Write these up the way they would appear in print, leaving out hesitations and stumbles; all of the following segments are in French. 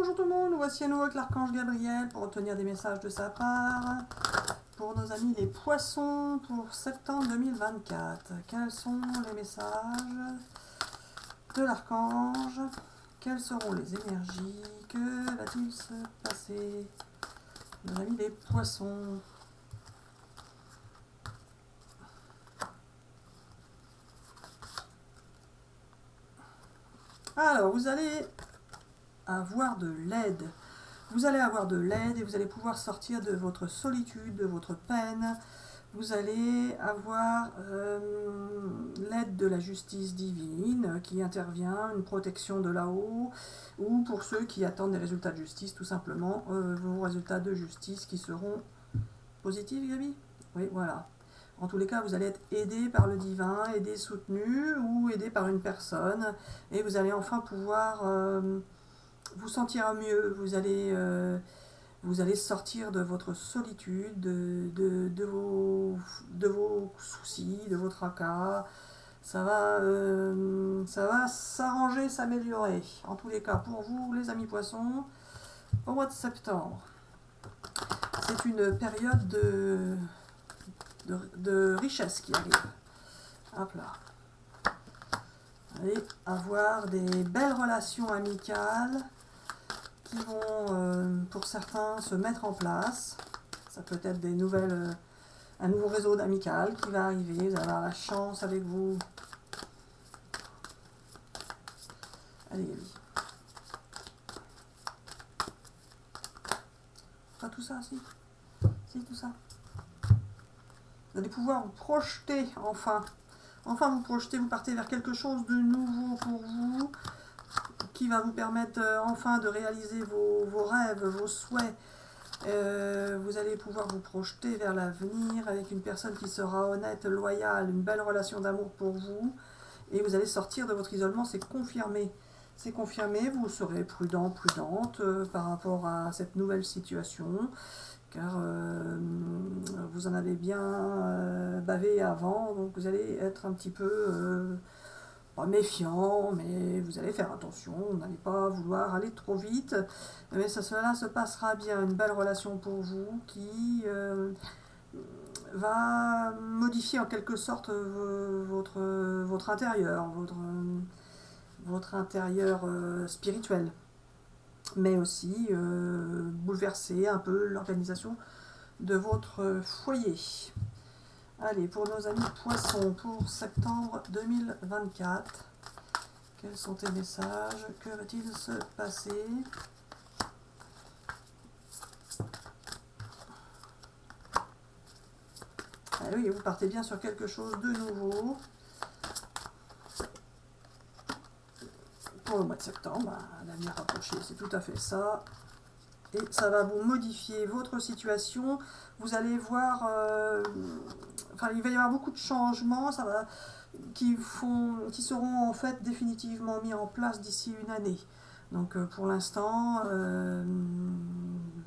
bonjour tout le monde, nous voici à nouveau avec l'archange Gabriel pour obtenir des messages de sa part. Pour nos amis les poissons pour septembre 2024, quels sont les messages de l'archange? Quelles seront les énergies? Que va-t-il se passer? Nos amis les poissons. Alors, vous allez avoir de l'aide. Vous allez avoir de l'aide et vous allez pouvoir sortir de votre solitude, de votre peine. Vous allez avoir l'aide de la justice divine qui intervient, une protection de là-haut, ou pour ceux qui attendent des résultats de justice, tout simplement, vos résultats de justice qui seront positifs, Gabi? Oui, voilà. En tous les cas, vous allez être aidé par le divin, aidé, soutenu, ou aidé par une personne, et vous allez enfin pouvoir vous sentir mieux. Vous allez sortir de votre solitude, de vos soucis, de vos tracas. Ça va s'arranger, s'améliorer. En tous les cas, pour vous, les amis poissons, au mois de septembre, c'est une période de richesse qui arrive. Hop là. Vous allez avoir des belles relations amicales qui vont, pour certains, se mettre en place. Ça peut être un nouveau réseau d'amicales qui va arriver. Vous allez avoir la chance avec vous. Allez, Gabi. Pas tout ça, si. Si, tout ça. Vous allez pouvoir vous projeter, enfin. Enfin, vous projetez, vous partez vers quelque chose de nouveau pour vous, qui va vous permettre enfin de réaliser vos rêves, vos souhaits. Vous allez pouvoir vous projeter vers l'avenir avec une personne qui sera honnête, loyale, une belle relation d'amour pour vous. Et vous allez sortir de votre isolement, c'est confirmé. C'est confirmé, vous serez prudent, prudente par rapport à cette nouvelle situation. Car vous en avez bien bavé avant, donc vous allez être un petit peu pas méfiant, mais vous allez faire attention, vous n'allez pas vouloir aller trop vite, mais cela se passera bien, une belle relation pour vous qui va modifier en quelque sorte votre intérieur, votre intérieur spirituel, mais aussi bouleverser un peu l'organisation de votre foyer. Allez, pour nos amis poissons, pour septembre 2024, quels sont tes messages? Que va-t-il se passer? Ah oui, vous partez bien sur quelque chose de nouveau. Pour le mois de septembre, l'avenir rapproché, c'est tout à fait ça. Et ça va vous modifier votre situation. Vous allez voir, enfin il va y avoir beaucoup de changements, qui seront en fait définitivement mis en place d'ici une année. Donc pour l'instant,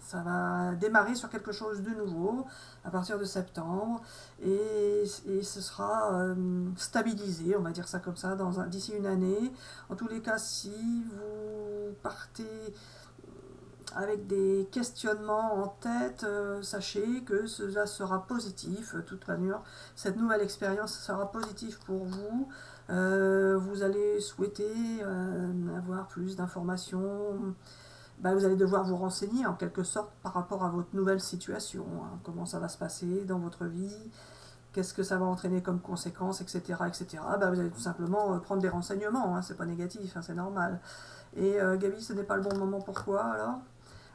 ça va démarrer sur quelque chose de nouveau à partir de septembre et ce sera stabilisé, on va dire ça comme ça, d'ici une année. En tous les cas, si vous partez avec des questionnements en tête, sachez que cela sera positif. De toute manière, cette nouvelle expérience sera positive pour vous. Vous allez souhaiter avoir plus d'informations. Vous allez devoir vous renseigner en quelque sorte par rapport à votre nouvelle situation. Hein. Comment ça va se passer dans votre vie, qu'est-ce que ça va entraîner comme conséquences, etc. etc. Vous allez tout simplement prendre des renseignements. Hein. C'est pas négatif, hein, c'est normal. Et Gabi, ce n'est pas le bon moment. Pourquoi alors?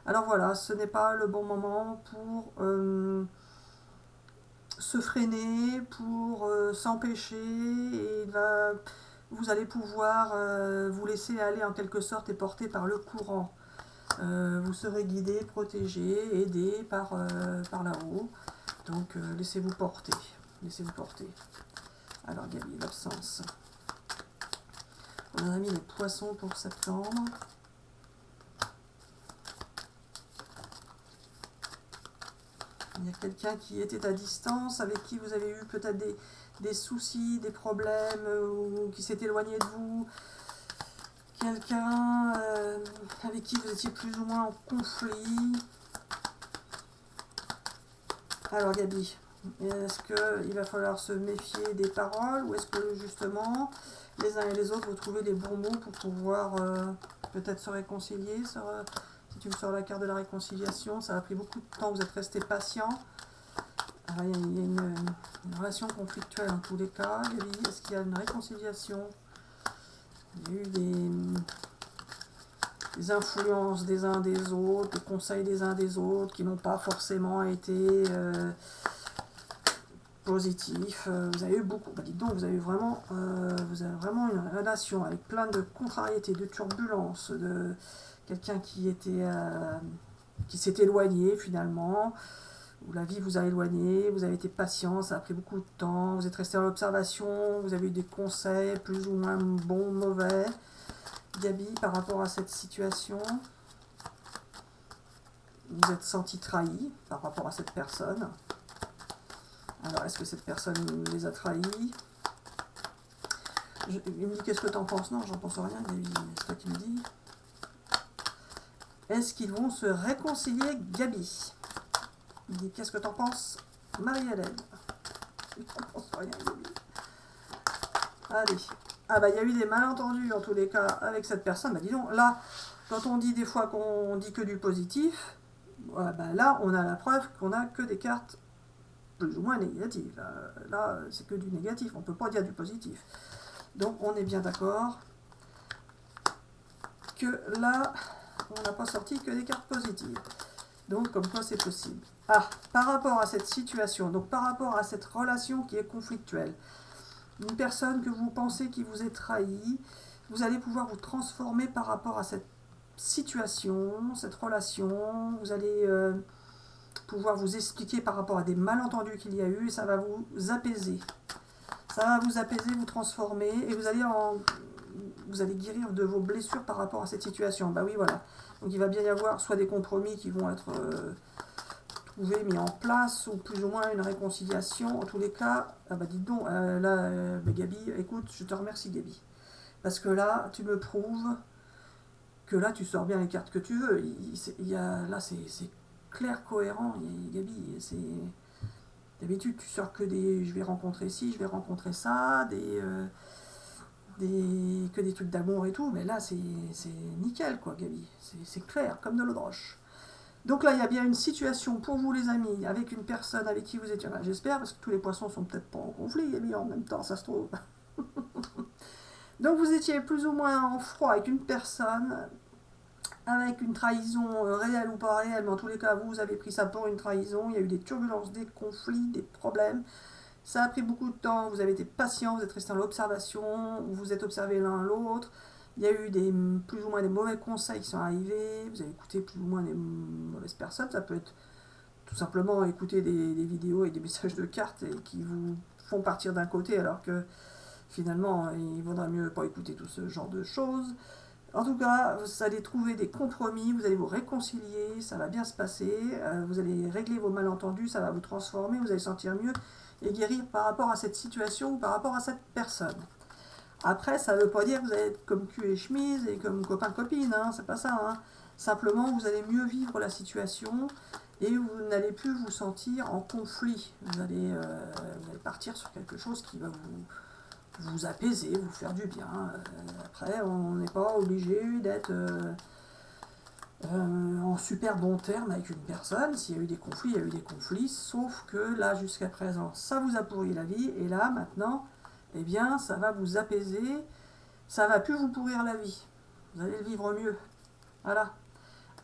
Alors voilà, ce n'est pas le bon moment pour se freiner, pour s'empêcher, et vous allez pouvoir vous laisser aller en quelque sorte et porter par le courant. Vous serez guidé, protégé, aidé par là-haut. Donc laissez-vous porter. Laissez-vous porter. Alors Gabi, l'absence. On a mis les poissons pour septembre. Il y a quelqu'un qui était à distance, avec qui vous avez eu peut-être des soucis, des problèmes, ou qui s'est éloigné de vous, quelqu'un avec qui vous étiez plus ou moins en conflit. Alors Gabi, est-ce qu'il va falloir se méfier des paroles ou est-ce que justement les uns et les autres vous trouvez les bons mots pour pouvoir peut-être se réconcilier si tu me sors la carte de la réconciliation, ça a pris beaucoup de temps, vous êtes resté patient. Alors, il y a une relation conflictuelle en tous les cas. Gabi, est-ce qu'il y a une réconciliation? Il y a eu des influences des uns des autres, des conseils des uns des autres qui n'ont pas forcément été positifs. Vous avez eu beaucoup, dites donc, vous avez vraiment une relation avec plein de contrariétés, de turbulences, de quelqu'un qui s'est éloigné finalement, où la vie vous a éloigné, vous avez été patient, ça a pris beaucoup de temps, vous êtes resté dans l'observation, vous avez eu des conseils plus ou moins bons, mauvais. Gabi, par rapport à cette situation, vous êtes senti trahi par rapport à cette personne. Alors, est-ce que cette personne les a trahis? Il me dit, qu'est-ce que tu en penses? Non, j'en pense rien, Gabi, c'est toi qui me dis. Est-ce qu'ils vont se réconcilier, Gabi? Il me dit, qu'est-ce que tu en penses, Marie-Hélène? Je n'en pense rien, Gabi. Allez. Ah bah il y a eu des malentendus en tous les cas avec cette personne. Bah dis donc, là, quand on dit des fois qu'on dit que du positif, bah là on a la preuve qu'on a que des cartes plus ou moins négatives. Là c'est que du négatif, on ne peut pas dire du positif. Donc on est bien d'accord que là on n'a pas sorti que des cartes positives. Donc comme quoi c'est possible. Ah, par rapport à cette situation, donc par rapport à cette relation qui est conflictuelle, une personne que vous pensez qui vous est trahi, vous allez pouvoir vous transformer par rapport à cette situation, cette relation, vous allez pouvoir vous expliquer par rapport à des malentendus qu'il y a eu, et ça va vous apaiser. Ça va vous apaiser, vous transformer, et vous allez guérir de vos blessures par rapport à cette situation. Bah oui, voilà. Donc il va bien y avoir soit des compromis qui vont être trouvés, mis en place, ou plus ou moins une réconciliation. En tous les cas, ah bah dites donc, là, Gabi, écoute, je te remercie Gabi. Parce que là, tu me prouves que là, tu sors bien les cartes que tu veux. Là, c'est clair, cohérent, Gabi. D'habitude, tu sors que des... Je vais rencontrer ci, je vais rencontrer ça, que des trucs d'amour et tout. Mais là, c'est nickel, quoi, Gabi. C'est clair, comme de l'eau de roche. Donc là, il y a bien une situation pour vous, les amis, avec une personne avec qui vous étiez... Enfin, j'espère, parce que tous les poissons sont peut-être pas en conflit, Gabi, en même temps, ça se trouve. Donc vous étiez plus ou moins en froid avec une personne, avec une trahison réelle ou pas réelle, mais en tous les cas, vous avez pris ça pour une trahison. Il y a eu des turbulences, des conflits, des problèmes. Ça a pris beaucoup de temps, vous avez été patient, vous êtes resté dans l'observation, vous vous êtes observé l'un l'autre. Il y a eu plus ou moins des mauvais conseils qui sont arrivés, vous avez écouté plus ou moins des mauvaises personnes. Ça peut être tout simplement écouter des vidéos et des messages de cartes qui vous font partir d'un côté alors que finalement il vaudrait mieux pas écouter tout ce genre de choses. En tout cas, vous allez trouver des compromis, vous allez vous réconcilier, ça va bien se passer, vous allez régler vos malentendus, ça va vous transformer, vous allez sentir mieux et guérir par rapport à cette situation ou par rapport à cette personne. Après, ça ne veut pas dire que vous allez être comme cul et chemise et comme copain-copine, hein, c'est pas ça. Hein. Simplement, vous allez mieux vivre la situation et vous n'allez plus vous sentir en conflit. Vous allez partir sur quelque chose qui va vous apaiser, vous faire du bien. Après, on n'est pas obligé d'être en super bon terme avec une personne. S'il y a eu des conflits, il y a eu des conflits, sauf que là, jusqu'à présent, ça vous a pourri la vie, et là, maintenant, eh bien, ça va vous apaiser, ça va plus vous pourrir la vie. Vous allez le vivre mieux. Voilà.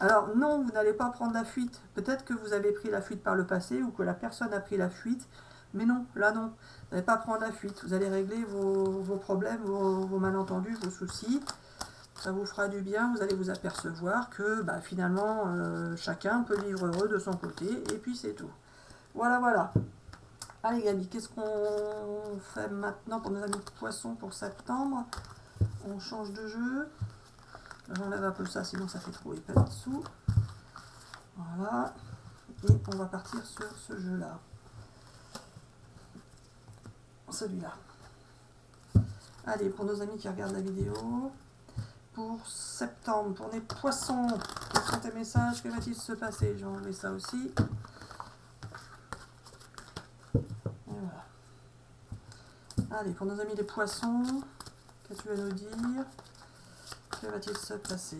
Alors, non, vous n'allez pas prendre la fuite. Peut-être que vous avez pris la fuite par le passé, ou que la personne a pris la fuite, mais non, là non. Vous n'allez pas prendre la fuite. Vous allez régler vos problèmes, vos malentendus, vos soucis. Ça vous fera du bien, vous allez vous apercevoir que finalement, chacun peut vivre heureux de son côté, et puis c'est tout. Voilà, voilà. Allez Gabi, qu'est-ce qu'on fait maintenant pour nos amis poissons pour septembre? On change de jeu. J'enlève un peu ça, sinon ça fait trop épais dessous. Voilà. Et on va partir sur ce jeu-là. Celui-là. Allez, pour nos amis qui regardent la vidéo, pour septembre, pour les poissons. Quels sont tes messages? Que va-t-il se passer? Je vais enlever ça aussi. Et voilà. Allez, pour nos amis les poissons, qu'est-ce que tu vas nous dire? Que va-t-il se passer?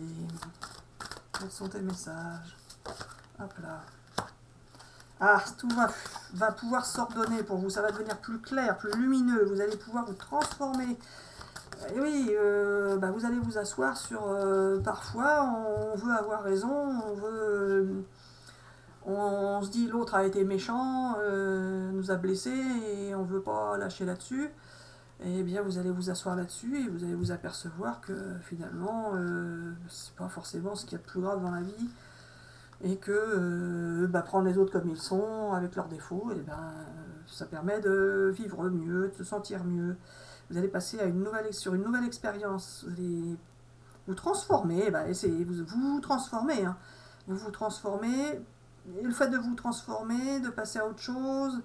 Quels sont tes messages? Hop là. Ah, tout va pouvoir s'ordonner pour vous. Ça va devenir plus clair, plus lumineux. Vous allez pouvoir vous transformer. Et oui, vous allez vous asseoir sur... parfois, on veut avoir raison, on se dit l'autre a été méchant, nous a blessés et on ne veut pas lâcher là-dessus. Et bien, vous allez vous asseoir là-dessus et vous allez vous apercevoir que finalement, c'est pas forcément ce qu'il y a de plus grave dans la vie. Et que prendre les autres comme ils sont, avec leurs défauts, et ça permet de vivre mieux, de se sentir mieux. Vous allez passer sur une nouvelle expérience. Vous allez vous transformer, essayez, vous transformez. Hein. Vous vous transformez, et le fait de vous transformer, de passer à autre chose,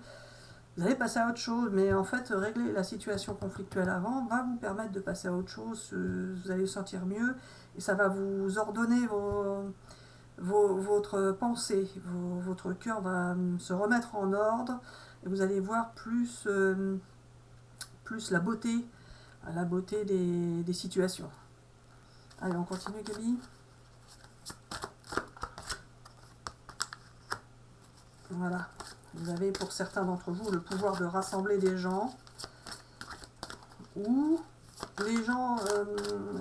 vous allez passer à autre chose, mais en fait, régler la situation conflictuelle avant va vous permettre de passer à autre chose, vous allez vous sentir mieux, et ça va vous ordonner votre pensée, votre cœur va se remettre en ordre, et vous allez voir plus la beauté des situations. Allez, on continue, Gaby. Voilà. Vous avez pour certains d'entre vous le pouvoir de rassembler des gens, ou les gens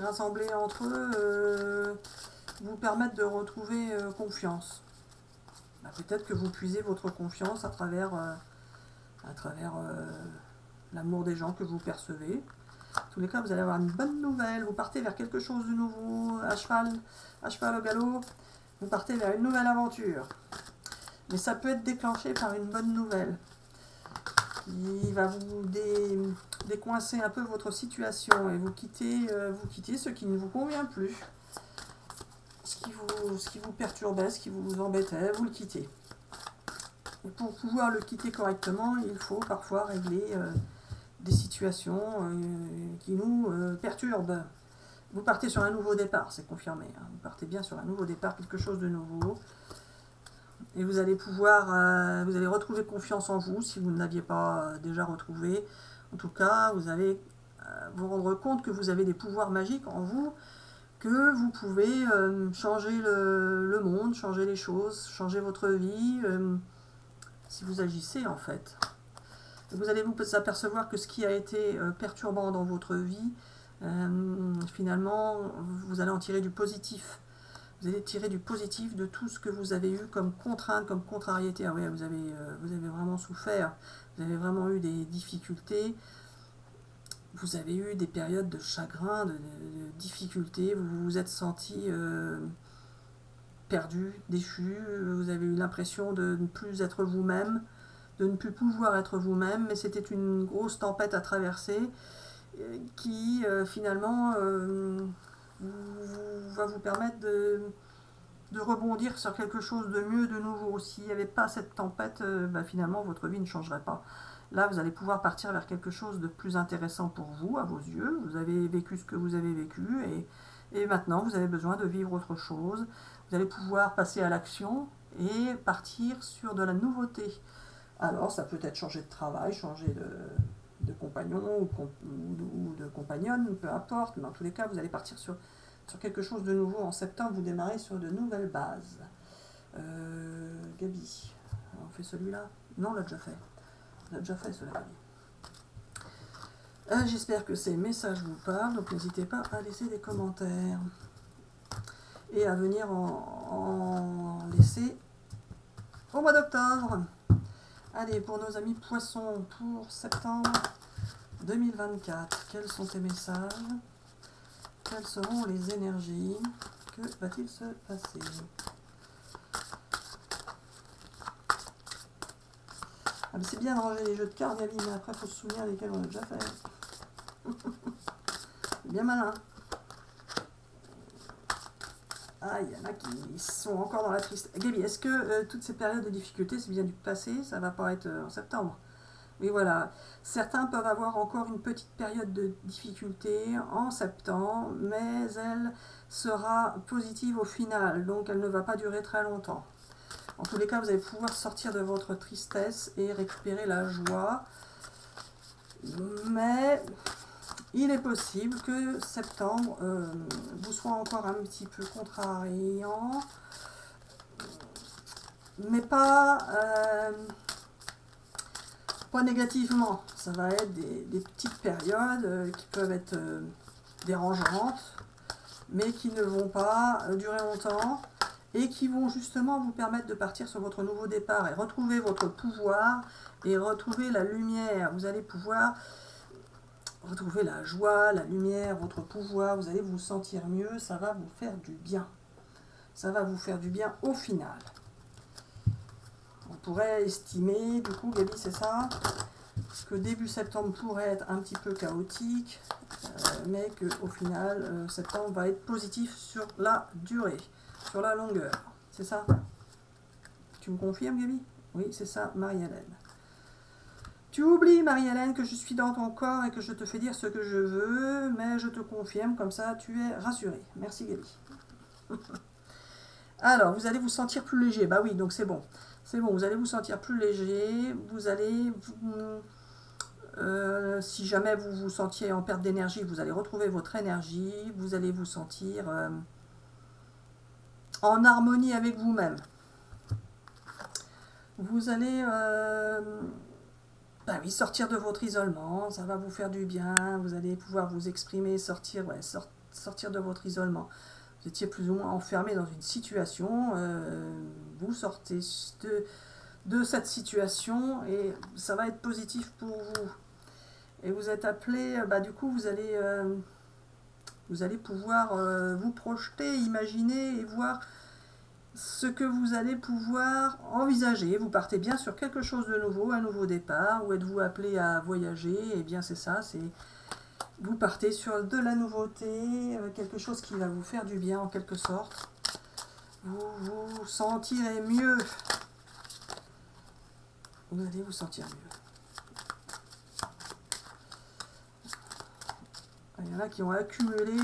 rassemblés entre eux vous permettent de retrouver confiance. Peut-être que vous puisez votre confiance à travers l'amour des gens que vous percevez. En tous les cas, vous allez avoir une bonne nouvelle. Vous partez vers quelque chose de nouveau, à cheval au galop. Vous partez vers une nouvelle aventure. Mais ça peut être déclenché par une bonne nouvelle qui va vous décoincer un peu votre situation et vous quitter ce qui ne vous convient plus. Ce qui vous perturbait, ce qui vous embêtait, vous le quittez. Et pour pouvoir le quitter correctement, il faut parfois régler des situations qui nous perturbent. Vous partez sur un nouveau départ, c'est confirmé. Hein. Vous partez bien sur un nouveau départ, quelque chose de nouveau. Et vous allez vous allez retrouver confiance en vous si vous ne l'aviez pas déjà retrouvé. En tout cas, vous allez vous rendre compte que vous avez des pouvoirs magiques en vous, que vous pouvez changer le monde, changer les choses, changer votre vie, si vous agissez en fait. Et vous allez vous apercevoir que ce qui a été perturbant dans votre vie, finalement, vous allez en tirer du positif. Vous allez tirer du positif de tout ce que vous avez eu comme contrainte, comme contrariété. Ah ouais, vous avez vraiment souffert, vous avez vraiment eu des difficultés, vous avez eu des périodes de chagrin, de difficultés, vous vous êtes senti perdu, déchu, vous avez eu l'impression de ne plus être vous-même, de ne plus pouvoir être vous-même, mais c'était une grosse tempête à traverser qui finalement va vous permettre de rebondir sur quelque chose de mieux, de nouveau. S'il n'y avait pas cette tempête, finalement votre vie ne changerait pas. Là, vous allez pouvoir partir vers quelque chose de plus intéressant pour vous, à vos yeux. Vous avez vécu ce que vous avez vécu et maintenant vous avez besoin de vivre autre chose. Vous allez pouvoir passer à l'action et partir sur de la nouveauté. Alors, ça peut être changer de travail, changer de compagnon ou de compagnonne, peu importe, mais en tous les cas, vous allez partir sur quelque chose de nouveau. En septembre, vous démarrez sur de nouvelles bases. Gaby, on fait celui-là? Non, on l'a déjà fait. On l'a déjà fait, celui-là, Gaby. J'espère que ces messages vous parlent, donc n'hésitez pas à laisser des commentaires et à venir en laisser au mois d'octobre. Allez, pour nos amis poissons, pour septembre 2024, quels sont ces messages? Quelles seront les énergies? Que va-t-il se passer? C'est bien de ranger les jeux de cartes, Gaby, mais après il faut se souvenir lesquels on a déjà fait. C'est bien malin. Ah, il y en a qui sont encore dans la tristesse. Gaby, est-ce que toutes ces périodes de difficulté, c'est bien du passé? Ça va pas être en septembre. Oui, voilà. Certains peuvent avoir encore une petite période de difficulté en septembre, mais elle sera positive au final, donc elle ne va pas durer très longtemps. En tous les cas, vous allez pouvoir sortir de votre tristesse et récupérer la joie. Mais il est possible que septembre vous soit encore un petit peu contrariant, mais pas négativement. Ça va être des petites périodes qui peuvent être dérangeantes, mais qui ne vont pas durer longtemps et qui vont justement vous permettre de partir sur votre nouveau départ et retrouver votre pouvoir et retrouver la lumière. Vous allez pouvoir retrouver la joie, la lumière, votre pouvoir, vous allez vous sentir mieux, ça va vous faire du bien. Ça va vous faire du bien au final. On pourrait estimer, du coup, Gabi, c'est ça, que début septembre pourrait être un petit peu chaotique, mais qu'au final, septembre va être positif sur la durée, sur la longueur. C'est ça? Tu me confirmes, Gabi? Oui, c'est ça, Marie-Hélène. Tu oublies, Marie-Hélène, que je suis dans ton corps et que je te fais dire ce que je veux, mais je te confirme, comme ça tu es rassurée. Merci, Gabi. Alors, vous allez vous sentir plus léger. Bah oui, donc c'est bon. C'est bon, vous allez vous sentir plus léger. Vous allez... si jamais vous vous sentiez en perte d'énergie, vous allez retrouver votre énergie. Vous allez vous sentir en harmonie avec vous-même. Vous allez... bah oui, sortir de votre isolement, ça va vous faire du bien, vous allez pouvoir vous exprimer, sortir de votre isolement. Vous étiez plus ou moins enfermé dans une situation, vous sortez de cette situation et ça va être positif pour vous. Et vous êtes appelé, bah du coup vous allez pouvoir vous projeter, imaginer et voir ce que vous allez pouvoir envisager. Vous partez bien sur quelque chose de nouveau, un nouveau départ, ou êtes-vous appelé à voyager? Eh bien c'est ça, vous partez sur de la nouveauté, quelque chose qui va vous faire du bien en quelque sorte. Vous vous sentirez mieux. Vous allez vous sentir mieux. Il y en a qui ont accumulé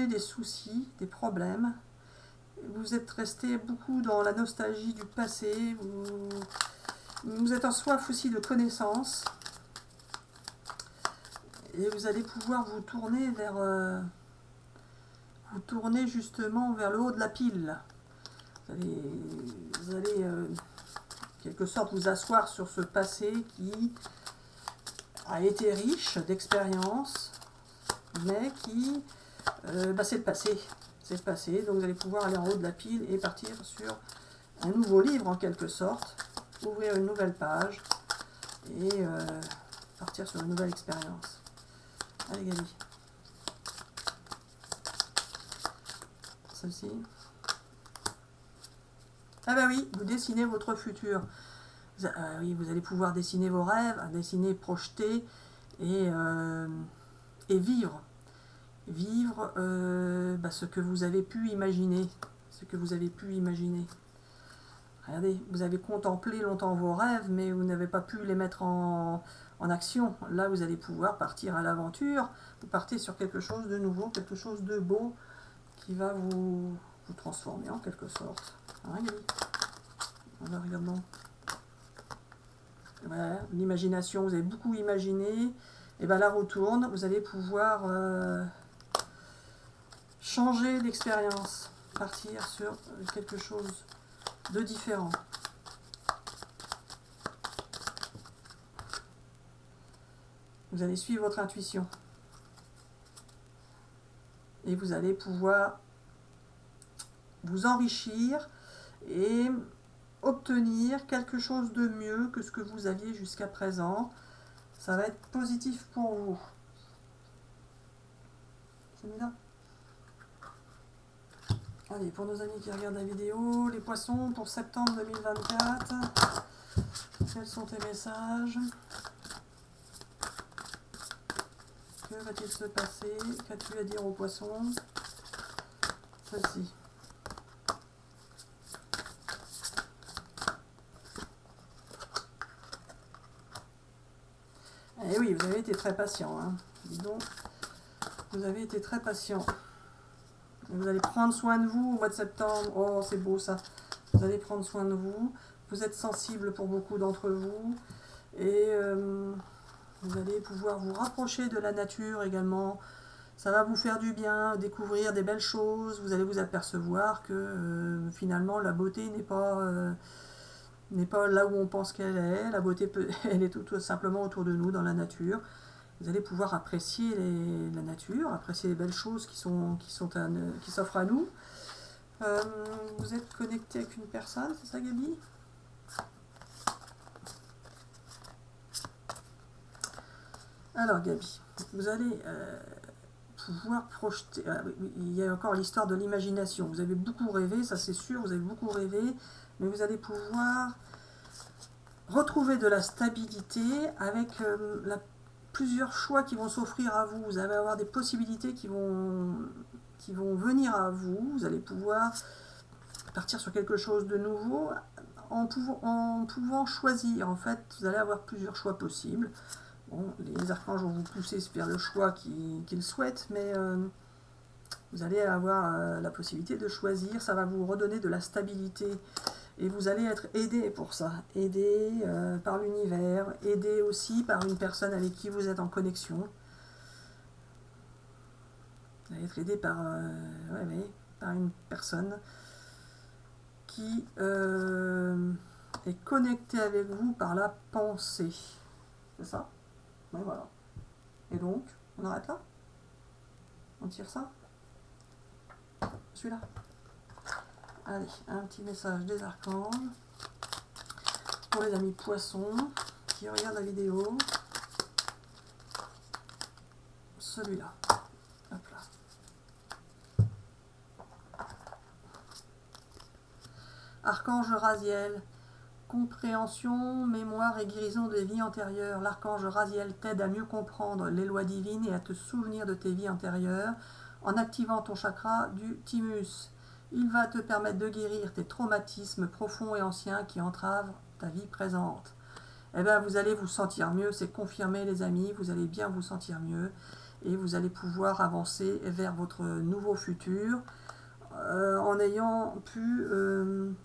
des soucis, des problèmes. Vous êtes resté beaucoup dans la nostalgie du passé, vous êtes en soif aussi de connaissances, et vous allez pouvoir vous tourner justement vers le haut de la pile. Vous allez en quelque sorte vous asseoir sur ce passé qui a été riche d'expériences, mais qui, c'est le passé. C'est le passé, donc vous allez pouvoir aller en haut de la pile et partir sur un nouveau livre en quelque sorte, ouvrir une nouvelle page et partir sur une nouvelle expérience. Allez Gabi. Celle-ci. Ah bah oui, vous dessinez votre futur. Oui, vous allez pouvoir dessiner vos rêves, dessiner, projeter et vivre. Vivre ce que vous avez pu imaginer. Ce que vous avez pu imaginer. Regardez, vous avez contemplé longtemps vos rêves, mais vous n'avez pas pu les mettre en action. Là, vous allez pouvoir partir à l'aventure. Vous partez sur quelque chose de nouveau, quelque chose de beau qui va vous transformer en quelque sorte. Regardez. Alors, regardons. Voilà, l'imagination, vous avez beaucoup imaginé. Et bien là, retourne, vous allez pouvoir changer d'expérience, partir sur quelque chose de différent. Vous allez suivre votre intuition. Et vous allez pouvoir vous enrichir et obtenir quelque chose de mieux que ce que vous aviez jusqu'à présent. Ça va être positif pour vous. C'est mis là. Allez, pour nos amis qui regardent la vidéo, les poissons pour septembre 2024. Quels sont tes messages? Que va-t-il se passer? Qu'as-tu à dire aux poissons? Celle-ci. Et oui, vous avez été très patient. Hein. Dis donc, vous avez été très patient. Vous allez prendre soin de vous au mois de septembre. Oh, c'est beau ça. Vous allez prendre soin de vous. Vous êtes sensible pour beaucoup d'entre vous. Et vous allez pouvoir vous rapprocher de la nature également. Ça va vous faire du bien, découvrir des belles choses. Vous allez vous apercevoir que finalement la beauté n'est pas là où on pense qu'elle est. La beauté, elle est tout simplement autour de nous, dans la nature. Vous allez pouvoir apprécier la nature, apprécier les belles choses qui s'offrent à nous. Vous êtes connecté avec une personne, c'est ça Gabi? Alors Gabi, vous allez pouvoir projeter... il y a encore l'histoire de l'imagination. Vous avez beaucoup rêvé, ça c'est sûr, vous avez beaucoup rêvé, mais vous allez pouvoir retrouver de la stabilité avec plusieurs choix qui vont s'offrir à vous. Vous allez avoir des possibilités qui vont venir à vous. Vous allez pouvoir partir sur quelque chose de nouveau en pouvant choisir. En fait, vous allez avoir plusieurs choix possibles. Bon, les archanges vont vous pousser vers le choix qu'ils souhaitent, mais vous allez avoir la possibilité de choisir. Ça va vous redonner de la stabilité. Et vous allez être aidé pour ça, aidé par l'univers, aidé aussi par une personne avec qui vous êtes en connexion. Vous allez être aidé par une personne qui est connectée avec vous par la pensée. C'est ça? Oui, voilà. Et donc, on arrête là? On tire ça? Celui-là? Allez, un petit message des archanges pour les amis poissons qui regardent la vidéo. Celui-là. Hop là. Archange Raziel. Compréhension, mémoire et guérison des vies antérieures. L'archange Raziel t'aide à mieux comprendre les lois divines et à te souvenir de tes vies antérieures en activant ton chakra du thymus. Il va te permettre de guérir tes traumatismes profonds et anciens qui entravent ta vie présente. Eh bien, vous allez vous sentir mieux, c'est confirmé les amis, vous allez bien vous sentir mieux et vous allez pouvoir avancer vers votre nouveau futur en ayant pu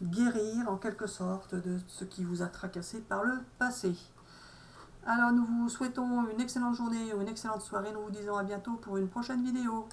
guérir en quelque sorte de ce qui vous a tracassé par le passé. Alors nous vous souhaitons une excellente journée ou une excellente soirée, nous vous disons à bientôt pour une prochaine vidéo.